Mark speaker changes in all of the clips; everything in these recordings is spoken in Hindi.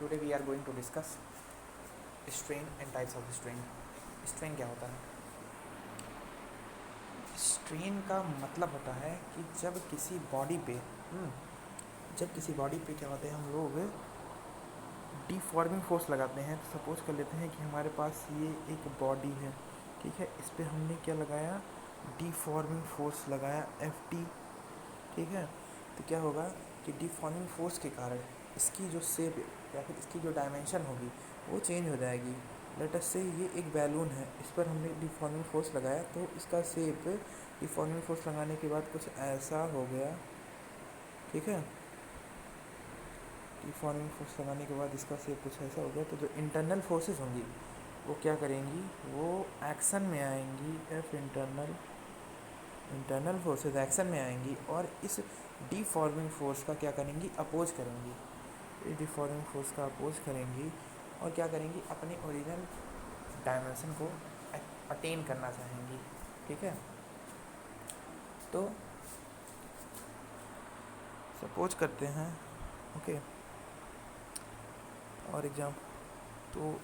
Speaker 1: Today we are going to discuss strain and types of strain. Strain क्या होता है? स्ट्रेन का मतलब होता है कि जब किसी बॉडी पे क्या होता है, हम लोग डिफॉर्मिंग फोर्स लगाते हैं। तो सपोज कर लेते हैं कि हमारे पास ये एक बॉडी है, ठीक है। इस पर हमने क्या लगाया, डिफॉर्मिंग फोर्स लगाया, Ft, ठीक है। तो क्या होगा कि डिफॉर्मिंग फोर्स के कारण इसकी जो शेप या फिर इसकी जो डायमेंशन होगी वो चेंज हो जाएगी। लेट अस से ये एक बैलून है, इस पर हमने डिफॉर्मिंग फोर्स लगाया तो इसका शेप डिफॉर्मिंग फोर्स लगाने के बाद कुछ ऐसा हो गया, ठीक है। डिफॉर्मिंग फोर्स लगाने के बाद इसका शेप कुछ ऐसा हो गया। तो जो इंटरनल फोर्सेस होंगी वो क्या करेंगी, वो एक्शन में आएंगी। एफ इंटरनल फोर्सेस एक्शन में आएंगी और इस डिफॉर्मिंग फोर्स का क्या करेंगी, अपोज करेंगी। डिफॉर्मिंग फोर्स का अपोज करेंगी और क्या करेंगी, अपने ओरिजिनल डायमेंशन को अटेन करना चाहेंगी, ठीक है। तो सपोज करते हैं, ओके, और एग्जाम तो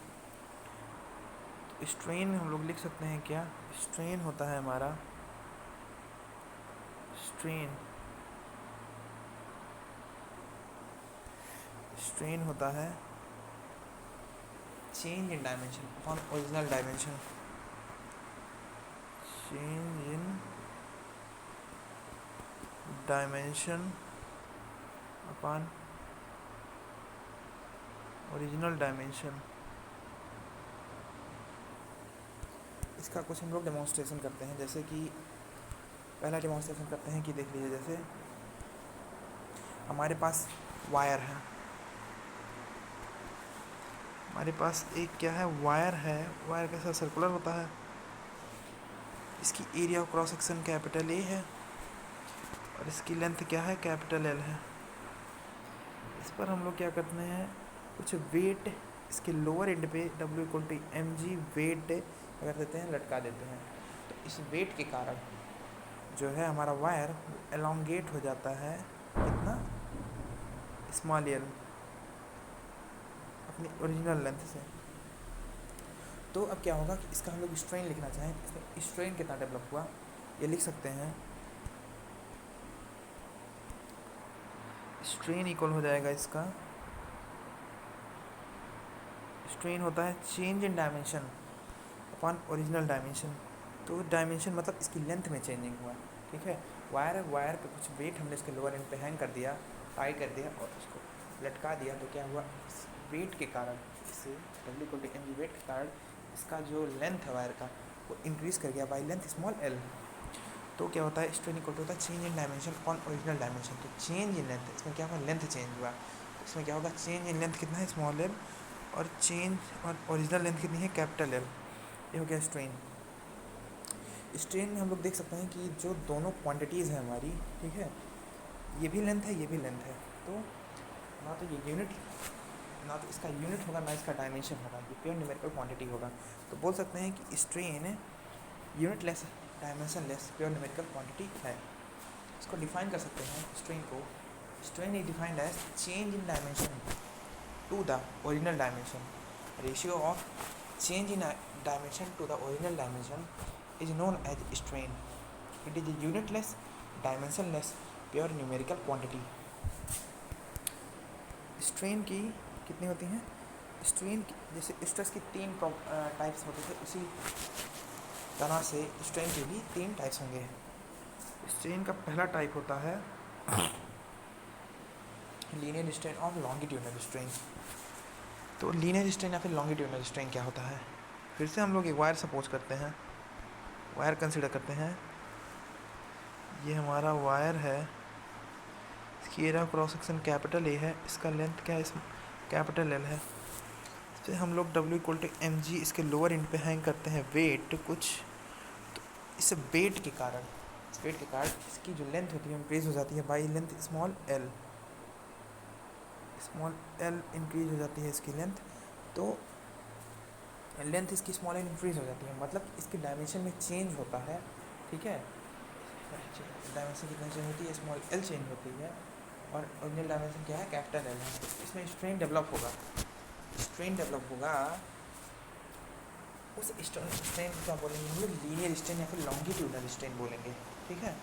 Speaker 1: स्ट्रेन हम लोग लिख सकते हैं क्या, स्ट्रेन होता है हमारा, स्ट्रेन होता है change in dimension upon original dimension, change in dimension upon original dimension. इसका कुछ हम लोग डेमोन्स्ट्रेशन करते हैं। जैसे कि पहला डेमोन्स्ट्रेशन करते हैं कि देख लीजिए, जैसे हमारे पास वायर है, हमारे पास एक क्या है, वायर है। वायर कैसा सर्कुलर होता है, इसकी area of cross section capital A है और इसकी लेंथ क्या है, कैपिटल एल है। इस पर हम लोग क्या करते हैं, कुछ वेट इसके लोअर एंड पे W=mg वेट कर देते हैं, लटका देते हैं। तो इस वेट के कारण जो है हमारा वायर एलोंगेट हो जाता है, कितना, स्मॉल एल, अपनी ओरिजिनल लेंथ से। तो अब क्या होगा कि इसका हम लोग स्ट्रेन लिखना चाहें, इसमें स्ट्रेन कितना डेवलप हुआ ये लिख सकते हैं। स्ट्रेन इक्वल हो जाएगा, इसका स्ट्रेन होता है change in dimension upon original dimension. तो डायमेंशन मतलब इसकी लेंथ में चेंजिंग हुआ, ठीक है। वायर पे कुछ वेट हमने इसके लोअर एंड पे हैंग कर दिया, टाई कर दिया और उसको लटका दिया। तो क्या हुआ, इस वेट के कारण, इससे W=mg वेट के कारण इसका जो लेंथ है वायर का वो इंक्रीज़ कर गया बाई लेंथ स्मॉल एल। तो क्या होता है, स्ट्रेन इक्वल होता है change in dimension upon original dimension. तो चेंज इन लेंथ, इसमें क्या हुआ, लेंथ चेंज हुआ। इसमें क्या होगा, चेंज इन लेंथ कितना है, स्मॉल एल, और चेंज और ओरिजिनल लेंथ कितनी है, कैपिटल एल। ये हो गया स्ट्रेन। स्ट्रेन में हम लोग देख सकते हैं कि जो दोनों क्वांटिटीज़ हैं हमारी, ठीक है, ये भी लेंथ है, ये भी लेंथ है। तो ना तो ये यूनिट, ना तो इसका यूनिट होगा, ना इसका डायमेंशन होगा, ये प्योर न्यूमेरिकल क्वांटिटी होगा। तो बोल सकते हैं कि strain unitless, dimensionless, pure numerical quantity है। इसको डिफाइन कर सकते हैं स्ट्रेन को। Strain is defined as change in dimension to the original dimension. Ratio of change in dimension to the original dimension is known as strain. It is a unitless, dimensionless, pure numerical quantity. Strain की कितनी होती हैं, स्ट्रेन जैसे स्ट्रेस की 3 टाइप्स होते थे, उसी तरह से स्ट्रेन के भी 3 टाइप्स होंगे। स्ट्रेन का पहला टाइप होता है लीनियर स्ट्रेन और लॉन्गिट्यूडनल स्ट्रेन। तो लीनियर स्ट्रेन या फिर लॉन्गिट्यूडनल स्ट्रेन क्या होता है, फिर से हम लोग एक वायर सपोज करते हैं, वायर कंसिडर करते हैं। ये हमारा वायर है, इसकी area cross section capital A है, इसका लेंथ क्या है, कैपिटल एल है। इससे हम लोग W=mg इसके लोअर एंड पे हैंग करते हैं वेट कुछ। तो इस वेट के कारण, इसकी जो लेंथ होती है इंक्रीज हो जाती है by length small L increase हो जाती है इसकी लेंथ। तो लेंथ इसकी स्मॉल एल इंक्रीज हो जाती है, मतलब इसकी डायमेंशन में चेंज होता है, ठीक है। डायमेंशन कितनी चेंज होती है, स्मॉल एल चेंज होती है और ओरिजिनल डायमेंशन क्या है, कैपिटल एल है। इसमें स्ट्रेन डेवलप होगा। स्ट्रेन डेवलप होगा उस स्ट्रेन को क्या बोलेंगे हम लोग, लीनियर स्ट्रेन या फिर लॉन्गिट्यूडनल स्ट्रेन बोलेंगे। ठीक है,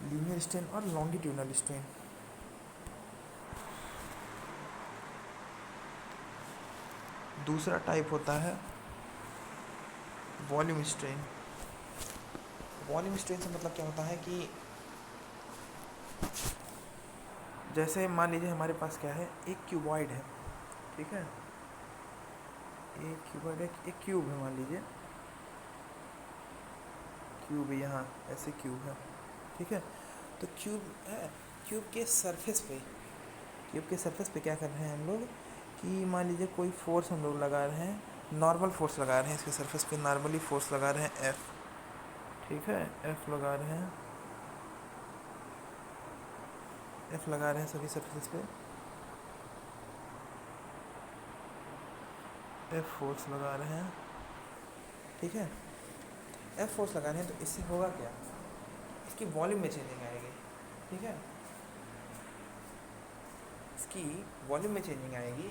Speaker 1: लीनियर स्ट्रेन और लॉन्गिट्यूडनल स्ट्रेन। दूसरा टाइप होता है वॉल्यूम स्ट्रेन। वॉल्यूम स्ट्रेन से मतलब क्या होता है कि जैसे मान लीजिए हमारे पास क्या है, एक क्यूबॉइड है। ठीक है, एक क्यूबॉइड है, एक क्यूब है, मान लीजिए क्यूब यहाँ ऐसे क्यूब है। ठीक है, तो क्यूब है, क्यूब के सरफेस पे क्या कर रहे हैं हम लोग कि मान लीजिए कोई फोर्स हम लोग लगा रहे हैं, नॉर्मल फोर्स लगा रहे हैं इसके सरफेस पे, नॉर्मली फोर्स लगा रहे हैं एफ। ठीक है, एफ लगा रहे हैं, एफ लगा रहे हैं सभी सरफेस पे, एफ फोर्स लगा रहे हैं। ठीक है, एफ फोर्स लगा रहे हैं, तो इससे होगा क्या, इसकी वॉल्यूम में चेंजिंग आएगी। ठीक है, इसकी वॉल्यूम में चेंजिंग आएगी,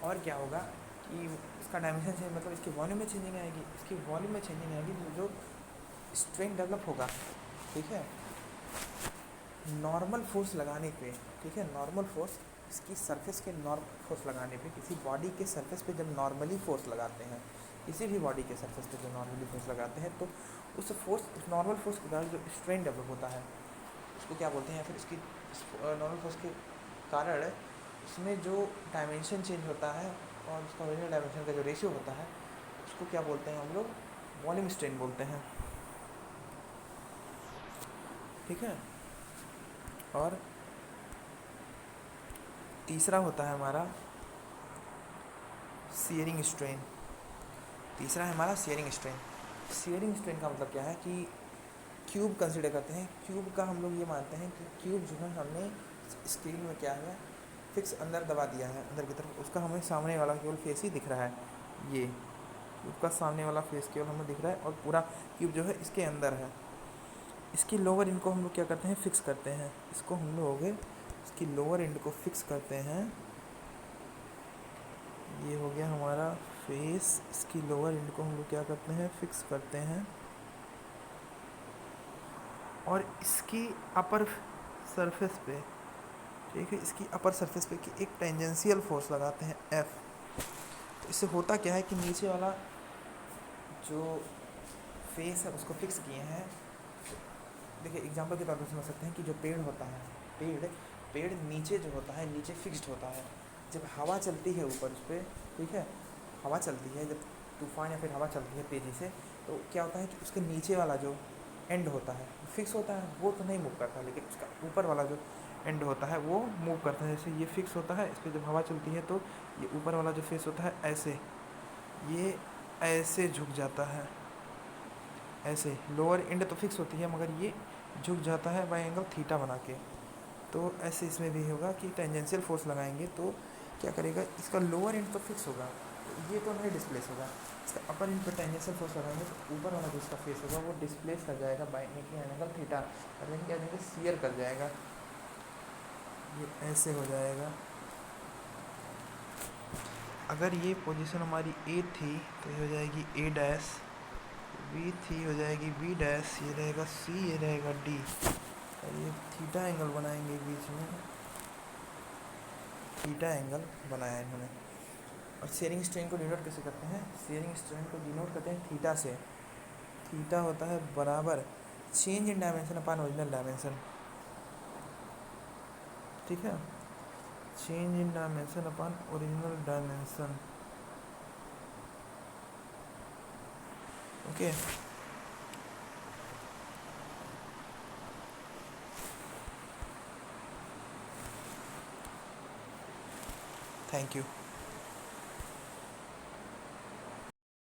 Speaker 1: और क्या होगा कि इसका डायमेंशन चेंज, मतलब इसकी वॉल्यूम में चेंजिंग आएगी, इसकी वॉल्यूम में चेंजिंग आएगी, जो स्ट्रेन डेवलप होगा। ठीक है, नॉर्मल फोर्स लगाने पे। ठीक है, नॉर्मल फोर्स, इसकी सरफेस के नॉर्मल फोर्स लगाने पे, किसी बॉडी के सरफेस पे जब नॉर्मली फोर्स लगाते हैं, किसी भी बॉडी के सरफेस पे जो नॉर्मली फोर्स लगाते हैं, तो उस फोर्स, उस नॉर्मल फोर्स के कारण जो स्ट्रेन डेवलप होता है उसको क्या बोलते हैं, या फिर इसकी नॉर्मल फोर्स के कारण उसमें जो डायमेंशन चेंज होता है और उसका ओरिजिनल डायमेंशन का जो रेशियो होता है उसको क्या बोलते हैं हम लोग, वॉल्यूम स्ट्रेन बोलते हैं। ठीक है, और तीसरा होता है हमारा शियरिंग स्ट्रेन। तीसरा है हमारा शियरिंग स्ट्रेन। शियरिंग स्ट्रेन का मतलब क्या है कि क्यूब कंसिडर करते हैं, क्यूब का हम लोग ये मानते हैं कि क्यूब जो है हमने स्क्रीन में क्या है फिक्स अंदर दबा दिया है अंदर की तरफ, उसका हमें सामने वाला केवल फेस ही दिख रहा है, ये क्यूब का सामने वाला फेस केवल हमें दिख रहा है, और पूरा क्यूब जो है इसके अंदर है। इसकी लोअर एंड को हम लोग क्या करते हैं, फिक्स करते हैं, इसको हम लोग इसकी लोअर एंड को फिक्स करते हैं। ये हो गया हमारा फेस, इसकी लोअर एंड को हम लोग क्या करते हैं, फिक्स करते हैं, और इसकी अपर सरफेस पे, ठीक है, इसकी अपर सरफेस पे कि एक टेंजेंशियल फोर्स लगाते हैं एफ। तो इससे होता क्या है कि नीचे वाला जो फेस है उसको फिक्स किए हैं। देखिए एग्जांपल के तौर पर समझ सकते हैं कि जो पेड़ होता है, पेड़ नीचे जो होता है, नीचे फिक्स्ड होता है, जब हवा चलती है ऊपर उस पर, ठीक है, हवा चलती है, जब तूफान या फिर हवा चलती है तेज़ी से, तो क्या होता है कि उसके नीचे वाला जो एंड होता है फिक्स होता है, वो तो नहीं मूव करता, लेकिन उसका ऊपर वाला जो एंड होता है वो मूव करता है। जैसे ये फिक्स होता है, इस पर जब हवा चलती है तो ये ऊपर वाला जो फेस होता है ऐसे, ये ऐसे झुक जाता है, ऐसे लोअर एंड तो फिक्स होती है मगर ये झुक जाता है बाई एंगल थीटा बना के। तो ऐसे इसमें भी होगा कि टेंजेंशियल फोर्स लगाएंगे तो क्या करेगा, इसका लोअर एंड तो फिक्स होगा, तो ये तो नहीं डिस्प्लेस होगा, इसका अपर एंड पर टेंजेंशियल फोर्स लगाएंगे तो ऊपर वाला जो इसका फेस होगा वो डिस्प्लेस कर जाएगा बाई एंगल थीटा, और देन क्या करेंगे, शियर कर जाएगा, ये ऐसे हो जाएगा। अगर ये पोजीशन हमारी ए थी तो ये हो जाएगी ए डैश, बी थी हो जाएगी बी डैश, ये रहेगा सी, ये रहेगा डी, और ये थीटा एंगल बनाएंगे बीच में, थीटा एंगल बनाया इन्होंने। और शेयरिंग स्ट्रेन को डिनोट कैसे करते हैं, शेयरिंग स्ट्रेन को डिनोट करते हैं थीटा से। थीटा होता है बराबर change in dimension upon original dimension. ठीक है, change in dimension upon original dimension. Okay, thank you.